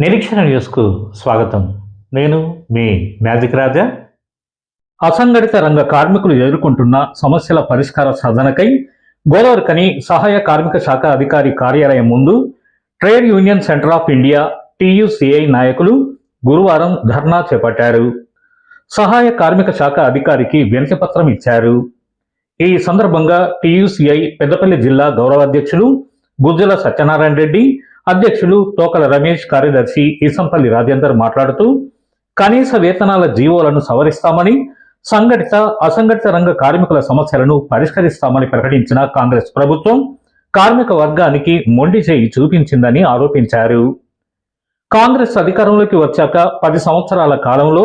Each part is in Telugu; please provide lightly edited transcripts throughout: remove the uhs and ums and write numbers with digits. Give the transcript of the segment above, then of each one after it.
నిరీక్షణ న్యూస్కు స్వాగతం. నేను మీ మ్యాజిక్ రాజా. అసంఘటిత రంగ కార్మికులు ఎదుర్కొంటున్న సమస్యల పరిష్కార సాధనకై గోదావరికని సహాయ కార్మిక శాఖ అధికారి కార్యాలయం ముందు trade union centre of India TUCI నాయకులు గురువారం ధర్నా చేపట్టారు. సహాయ కార్మిక శాఖ అధికారికి వినతిపత్రం ఇచ్చారు. ఈ సందర్భంగా TUCI పెద్దపల్లి జిల్లా గౌరవ అధ్యక్షులు గుజ్జల సత్యనారాయణ రెడ్డి, అధ్యక్షులు తోకల రమేష్, కార్యదర్శి ఈసంపల్లి రాజేందర్ మాట్లాడుతూ కనీస వేతనాల జీవోలను సవరిస్తామని, సంఘటిత అసంఘటిత రంగ కార్మికుల సమస్యలను పరిష్కరిస్తామని ప్రకటించిన కాంగ్రెస్ ప్రభుత్వం కార్మిక వర్గానికి మొండి చేయి చూపించిందని ఆరోపించారు. కాంగ్రెస్ అధికారంలోకి వచ్చాక 10 సంవత్సరాల కాలంలో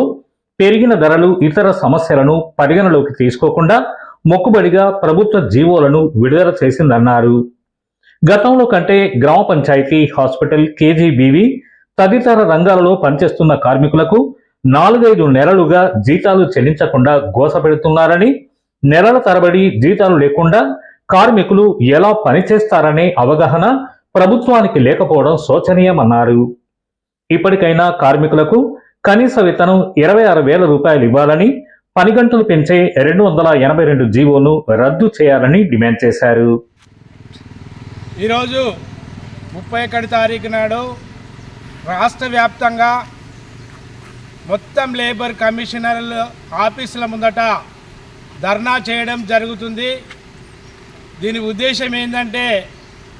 పెరిగిన ధరలు, ఇతర సమస్యలను పరిగణలోకి తీసుకోకుండా మొక్కుబడిగా ప్రభుత్వ జీవోలను విడుదల చేసిందన్నారు. గతంలో కంటే గ్రామ పంచాయతీ, హాస్పిటల్, KGBV తదితర రంగాలలో పనిచేస్తున్న కార్మికులకు 4-5 నెలలుగా జీతాలు చెల్లించకుండా గోసపెడుతున్నారని, నెలల తరబడి జీతాలు లేకుండా కార్మికులు ఎలా పనిచేస్తారనే అవగాహన ప్రభుత్వానికి లేకపోవడం శోచనీయమన్నారు. ఇప్పటికైనా కార్మికులకు కనీస వేతనం 26,000 రూపాయలు ఇవ్వాలని, పని గంటలు పెంచే 282 జీవోను రద్దు చేయాలని డిమాండ్ చేశారు. ఈరోజు 31 తారీఖు నాడు రాష్ట్ర వ్యాప్తంగా మొత్తం లేబర్ కమిషనర్ల ఆఫీసుల ముందట ధర్నా చేయడం జరుగుతుంది. దీని ఉద్దేశం ఏంటంటే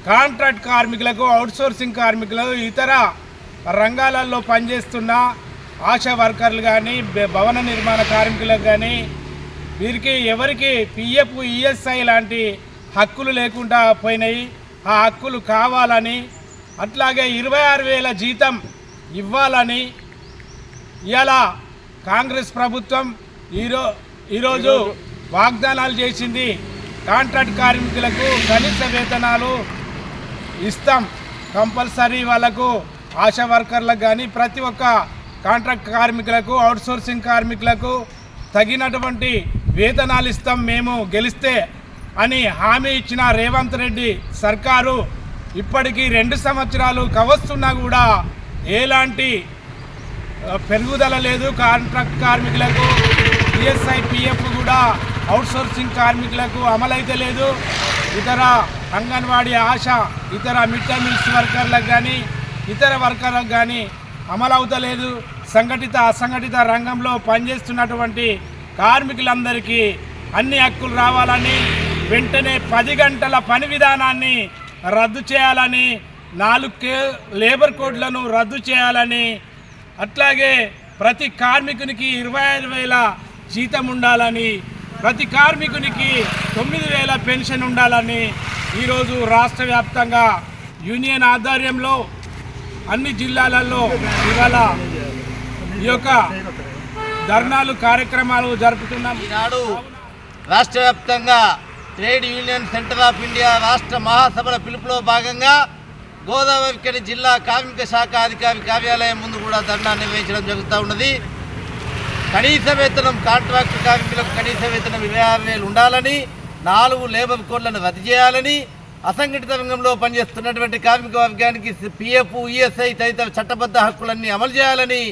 కాంట్రాక్ట్ కార్మికులకు, అవుట్సోర్సింగ్ కార్మికులకు, ఇతర రంగాలలో పనిచేస్తున్న ఆశా వర్కర్లు కానీ, భవన నిర్మాణ కార్మికులకు కానీ వీరికి ఎవరికి PF, ESI లాంటి హక్కులు లేకుండా పోయినాయి. ఆ హక్కులు కావాలని, అట్లాగే 26,000 జీతం ఇవ్వాలని ఇలా కాంగ్రెస్ ప్రభుత్వం ఈరోజు వాగ్దానాలు చేసింది. కాంట్రాక్ట్ కార్మికులకు కనీస వేతనాలు ఇస్తాం కంపల్సరీ, వాళ్ళకు ఆశా వర్కర్లకు కానీ ప్రతి ఒక్క కాంట్రాక్ట్ కార్మికులకు, అవుట్సోర్సింగ్ కార్మికులకు తగినటువంటి వేతనాలు ఇస్తాం మేము గెలిస్తే అని హామీ ఇచ్చిన రేవంత్ రెడ్డి సర్కారు ఇప్పటికీ 2 సంవత్సరాలు కావస్తున్నా కూడా ఎలాంటి పెరుగుదల లేదు. కాంట్రాక్ట్ కార్మికులకు ESI, PF కూడా అవుట్సోర్సింగ్ కార్మికులకు అమలైతే లేదు. ఇతర అంగన్వాడీ, ఆశా, ఇతర మిడ్ డే మీల్స్ వర్కర్లకు కానీ ఇతర వర్కర్లకు కానీ అమలవుతలేదు. సంఘటిత అసంఘటిత రంగంలో పనిచేస్తున్నటువంటి కార్మికులందరికీ అన్ని హక్కులు రావాలని, వెంటనే 10 గంటల పని విధానాన్ని రద్దు చేయాలని, 4 లేబర్ కోడ్లను రద్దు చేయాలని, అట్లాగే ప్రతి కార్మికునికి 25,000 జీతం ఉండాలని, ప్రతి కార్మికునికి 9,000 పెన్షన్ ఉండాలని ఈరోజు రాష్ట్ర వ్యాప్తంగా యూనియన్ ఆధ్వర్యంలో అన్ని జిల్లాలలో ఇవాళ ఈ యొక్క ధర్నాలు కార్యక్రమాలు జరుపుతున్నాం. ఈనాడు రాష్ట్ర వ్యాప్తంగా trade union centre of India రాష్ట్ర మహాసభల పిలుపులో భాగంగా గోదావరికని జిల్లా కార్మిక శాఖ అధికారి కార్యాలయం ముందు కూడా ధర్నా నిర్వహించడం జరుగుతూ ఉన్నది. కనీస వేతనం, కాంట్రాక్ట్ కార్మికులకు కనీస వేతనం 26,000 ఉండాలని, 4 లేబర్ కోడ్లను రద్దు చేయాలని, అసంఘటిత రంగంలో పనిచేస్తున్నటువంటి కార్మిక వర్గానికి PF, ESI తదితర చట్టబద్ధ హక్కులన్నీ అమలు చేయాలని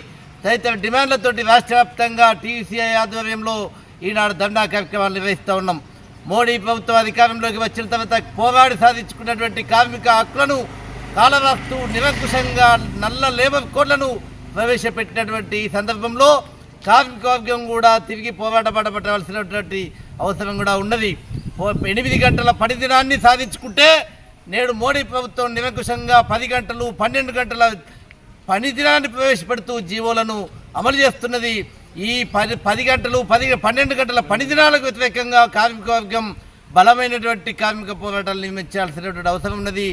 తదితర డిమాండ్లతోటి రాష్ట్ర వ్యాప్తంగా TUCI ఆధ్వర్యంలో ఈనాడు ధర్నా కార్యక్రమాలు నిర్వహిస్తూ ఉన్నాం. మోడీ ప్రభుత్వం అధికారంలోకి వచ్చిన తర్వాత పోరాడి సాధించుకున్నటువంటి కార్మిక హక్కులను కాలరాస్తూ నిరంకుశంగా నల్ల లేబర్ కోడ్లను ప్రవేశపెట్టినటువంటి ఈ సందర్భంలో కార్మిక వర్గం కూడా తిరిగి పోరాటపడవలసినటువంటి అవసరం కూడా ఉన్నది. 8 గంటల పని దినాన్ని సాధించుకుంటే నేడు మోడీ ప్రభుత్వం నిరంకుశంగా 10 గంటలు, 12 గంటల పని దినాన్ని ప్రవేశపెడుతూ జీవోలను అమలు చేస్తున్నది. ఈ 10 గంటలు, 12 గంటల పని దినాలకు వ్యతిరేకంగా కార్మిక వర్గం బలమైనటువంటి కార్మిక పోరాటాలు నిర్మించాల్సినటువంటి అవసరం ఉన్నది.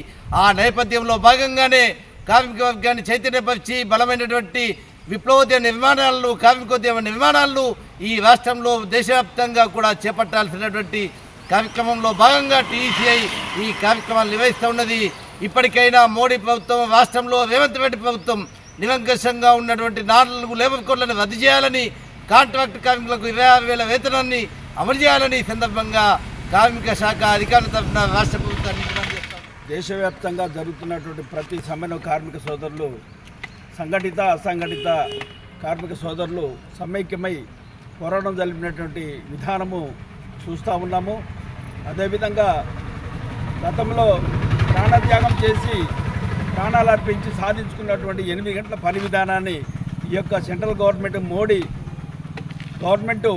ఆ నేపథ్యంలో భాగంగానే కార్మిక వర్గాన్ని చైతన్యపరిచి బలమైనటువంటి విప్లవోద్యమ నిర్మాణాలను, కార్మికోద్యమ నిర్మాణాలను ఈ రాష్ట్రంలో దేశవ్యాప్తంగా కూడా చేపట్టాల్సినటువంటి కార్యక్రమంలో భాగంగా TUCI ఈ కార్యక్రమాలు నిర్వహిస్తూ ఉన్నది. ఇప్పటికైనా మోడీ ప్రభుత్వం, రాష్ట్రంలో రేవంత్ రెడ్డి ప్రభుత్వం నిరంకుశంగా ఉన్నటువంటి 4 లేబర్ కోడ్లను రద్దు చేయాలని, కాంట్రాక్ట్ కార్మికులకు 26,000 వేతనాన్ని అమలు చేయాలని ఈ సందర్భంగా కార్మిక శాఖ అధికారుల తరఫున రాష్ట్ర ప్రభుత్వాన్ని డిమాండ్ చేస్తాం. దేశవ్యాప్తంగా జరుగుతున్నటువంటి ప్రతి సమ్మెను కార్మిక సోదరులు సంఘటిత అసంఘటిత కార్మిక సోదరులు సమైక్యమై పోరాటం జరిపినటువంటి విధానము చూస్తూ ఉన్నాము. అదేవిధంగా గతంలో ప్రాణత్యాగం చేసి ప్రాణాలు అర్పించి సాధించుకున్నటువంటి 8 గంటల పని విధానాన్ని ఈ యొక్క సెంట్రల్ గవర్నమెంట్ మోడీ గవర్నమెంటు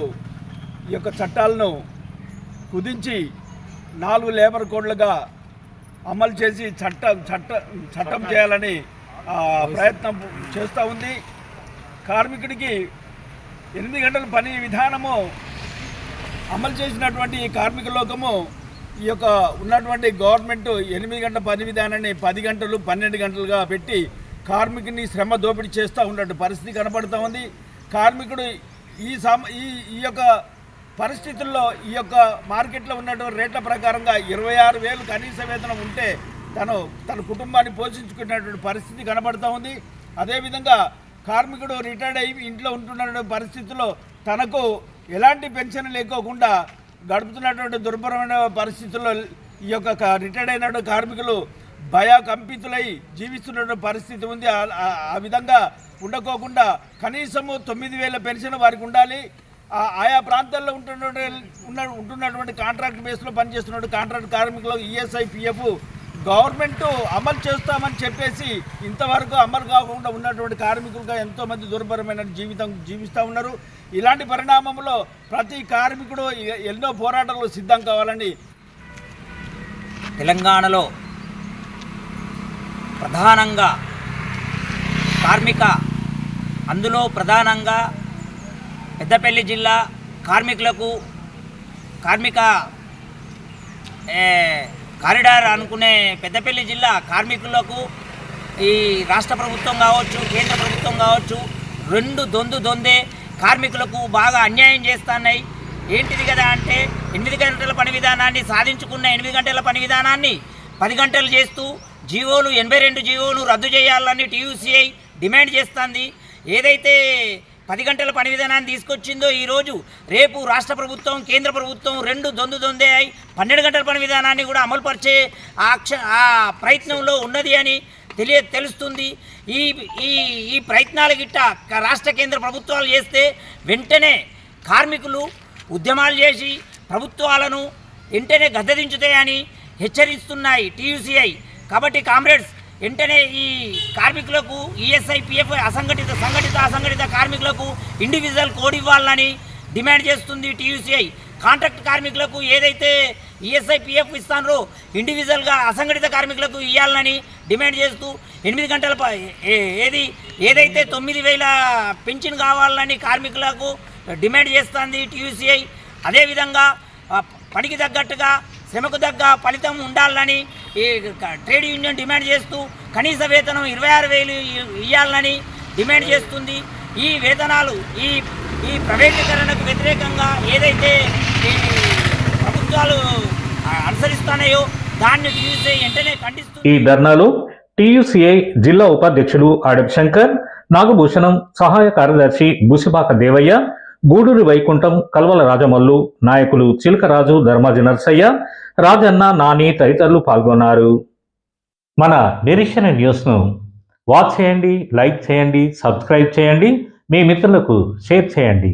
ఈ యొక్క చట్టాలను కుదించి 4 లేబర్ కోడ్లుగా అమలు చేసి చట్టం చేయాలని ప్రయత్నం చేస్తూ ఉంది. కార్మికుడికి 8 గంటల పని విధానము అమలు చేసినటువంటి ఈ కార్మిక లోకము ఈ యొక్క ఉన్నటువంటి గవర్నమెంట్ 8 గంటల పని విధానాన్ని 10 గంటలు 12 గంటలుగా పెట్టి కార్మికుని శ్రమ దోపిడీ చేస్తూ ఉన్నట్టు పరిస్థితి కనపడుతూ ఉంది. కార్మికుడు ఈ యొక్క పరిస్థితుల్లో ఈ యొక్క మార్కెట్లో ఉన్నటువంటి రేట్ల ప్రకారంగా 26,000 కనీస వేతనం ఉంటే తన కుటుంబాన్ని పోషించుకునేటువంటి పరిస్థితి కనబడుతూ ఉంది. అదేవిధంగా కార్మికుడు రిటైర్డ్ అయ్యి ఇంట్లో ఉంటున్నటువంటి పరిస్థితుల్లో తనకు ఎలాంటి పెన్షన్ లేకోకుండా గడుపుతున్నటువంటి దుర్భరమైన పరిస్థితుల్లో ఈ యొక్క రిటైర్డ్ అయినటువంటి కార్మికులు భయకంపితులై జీవిస్తున్నటువంటి పరిస్థితి ఉంది. ఆ విధంగా ఉండకోకుండా కనీసము 9,000 పెన్షన్ వారికి ఉండాలి. ఆయా ప్రాంతాల్లో ఉంటున్నటువంటి కాంట్రాక్ట్ బేస్లో పనిచేస్తున్న కాంట్రాక్ట్ కార్మికులు ఈఎస్ఐ పిఎఫ్ గవర్నమెంట్ అమలు చేస్తామని చెప్పేసి ఇంతవరకు అమలు కాకుండా ఉన్నటువంటి కార్మికులుగా ఎంతోమంది దుర్భరమైన జీవితం జీవిస్తూ ఉన్నారు. ఇలాంటి పరిణామంలో ప్రతి కార్మికుడు ఎన్నో పోరాటాలు సిద్ధం కావాలని తెలంగాణలో ప్రధానంగా అందులో ప్రధానంగా పెద్దపల్లి జిల్లా కార్మిక కారిడార్ అనుకునే పెద్దపల్లి జిల్లా కార్మికులకు ఈ రాష్ట్ర ప్రభుత్వం కావచ్చు కేంద్ర ప్రభుత్వం కావచ్చు రెండు దొందే కార్మికులకు బాగా అన్యాయం చేస్తున్నాయి. ఏంటిది కదా అంటే 8 గంటల పని విధానాన్ని సాధించుకున్న 8 గంటల పని విధానాన్ని 10 గంటలు చేస్తూ 82 జీవోలు రద్దు చేయాలని టీయూసీఐ డిమాండ్ చేస్తుంది. ఏదైతే 10 గంటల పని విధానాన్ని తీసుకొచ్చిందో ఈరోజు రేపు రాష్ట్ర ప్రభుత్వం కేంద్ర ప్రభుత్వం రెండు దొందే అయి 12 గంటల పని విధానాన్ని కూడా అమలుపరిచే ఆ ప్రయత్నంలో ఉన్నది అని తెలుస్తుంది. ఈ ప్రయత్నాల గిట్ట రాష్ట్ర కేంద్ర ప్రభుత్వాలు చేస్తే వెంటనే కార్మికులు ఉద్యమాలు చేసి ప్రభుత్వాలను వెంటనే గద్దెదించుతాయని హెచ్చరిస్తున్నాయి టీయూసీఐ. కాబట్టి కామ్రేడ్స్ వెంటనే ఈ కార్మికులకు ఈఎస్ఐ పిఎఫ్ అసంఘటిత కార్మికులకు ఇండివిజువల్ కోడ్ ఇవ్వాలని డిమాండ్ చేస్తుంది టీయూసీఐ. కాంట్రాక్ట్ కార్మికులకు ఏదైతే ఈఎస్ఐ పిఎఫ్ ఇస్తారో ఇండివిజువల్గా అసంఘటిత కార్మికులకు ఇవ్వాలని డిమాండ్ చేస్తూ 8 గంటల ఏదైతే 9,000 పెన్షన్ కావాలని కార్మికులకు డిమాండ్ చేస్తుంది టీయూసీఐ. అదేవిధంగా పనికి తగ్గట్టుగా శ్రమకు తగ్గ ఫలితం ఉండాలని ఈ ట్రేడ్ యూనియన్ డిమాండ్ చేస్తూ కనీస వేతనం 26,000 ఇవ్వాలని డిమాండ్ చేస్తుంది. ఈ వేతనాలు ఈ ప్రైవేటీకరణకు వ్యతిరేకంగా ఏదైతే ప్రభుత్వాలు అనుసరిస్తున్నాయో దాన్ని టీయూసీఐ వెంటనే ఖండిస్తుంది. ఈ ధర్నాలో టీయూసీఐ జిల్లా ఉపాధ్యక్షుడు ఆడప్ శంకర్, నాగభూషణం, సహాయ కార్యదర్శి బుసిబాక దేవయ్య, గూడూరి వైకుంఠం, కల్వల రాజమల్లు, నాయకులు చిలకరాజు, ధర్మాజి నర్సయ్య, రాజన్న, నాని తదితరులు పాల్గొన్నారు. మన నిరీక్షణ న్యూస్ను వాచ్ చేయండి, లైక్ చేయండి, సబ్స్క్రైబ్ చేయండి, మీ మిత్రులకు షేర్ చేయండి.